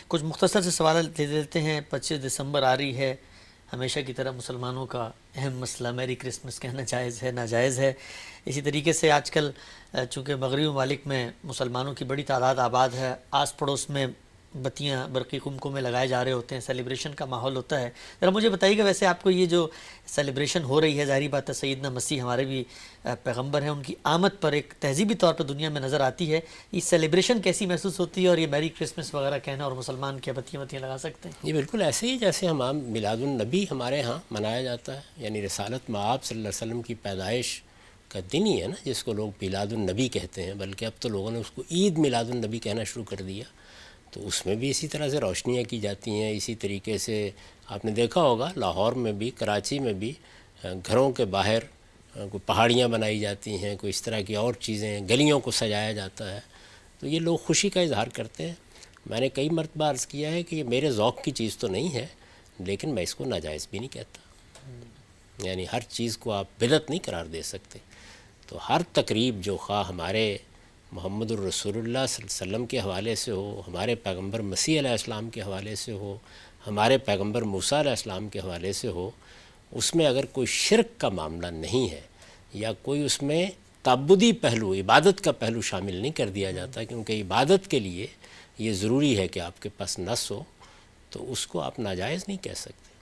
کچھ مختصر سے سوالات دے دیتے ہیں. 25 دسمبر آ رہی ہے، ہمیشہ کی طرح مسلمانوں کا اہم مسئلہ میری کرسمس کہنا جائز ہے ناجائز ہے. اسی طریقے سے آج کل چونکہ مغربی ممالک میں مسلمانوں کی بڑی تعداد آباد ہے، آس پڑوس میں بتیاں برقی قمقمے لگائے جا رہے ہوتے ہیں، سیلیبریشن کا ماحول ہوتا ہے. ذرا مجھے بتائیے کہ ویسے آپ کو یہ جو سیلیبریشن ہو رہی ہے، ظاہری بات ہے سیدنا مسیح ہمارے بھی پیغمبر ہیں، ان کی آمد پر ایک تہذیبی طور پر دنیا میں نظر آتی ہے، یہ سیلیبریشن کیسی محسوس ہوتی ہے؟ اور یہ میری کرسمس وغیرہ کہنا اور مسلمان کیا بتیاں بتیاں لگا سکتے ہیں؟ یہ بالکل ایسے ہی جیسے ہم عام میلاد النبی ہمارے ہاں منایا جاتا ہے، یعنی رسالت مآب صلی اللہ علیہ وسلم کی پیدائش کا دن ہی ہے نا، جس کو لوگ میلاد النبی کہتے ہیں، بلکہ اب تو لوگوں نے اس کو عید میلاد النبی کہنا شروع کر دیا. تو اس میں بھی اسی طرح سے روشنیاں کی جاتی ہیں. اسی طریقے سے آپ نے دیکھا ہوگا لاہور میں بھی، کراچی میں بھی گھروں کے باہر کوئی پہاڑیاں بنائی جاتی ہیں، کوئی اس طرح کی اور چیزیں، گلیوں کو سجایا جاتا ہے. تو یہ لوگ خوشی کا اظہار کرتے ہیں. میں نے کئی مرتبہ عرض کیا ہے کہ یہ میرے ذوق کی چیز تو نہیں ہے، لیکن میں اس کو ناجائز بھی نہیں کہتا. یعنی ہر چیز کو آپ بدعت نہیں قرار دے سکتے. تو ہر تقریب جو خواہ ہمارے محمد الرسول اللہ صلی اللہ علیہ وسلم کے حوالے سے ہو، ہمارے پیغمبر مسیح علیہ السلام کے حوالے سے ہو، ہمارے پیغمبر موسیٰ علیہ السلام کے حوالے سے ہو، اس میں اگر کوئی شرک کا معاملہ نہیں ہے یا کوئی اس میں تعبدی پہلو، عبادت کا پہلو شامل نہیں کر دیا جاتا، کیونکہ عبادت کے لیے یہ ضروری ہے کہ آپ کے پاس نص ہو، تو اس کو آپ ناجائز نہیں کہہ سکتے.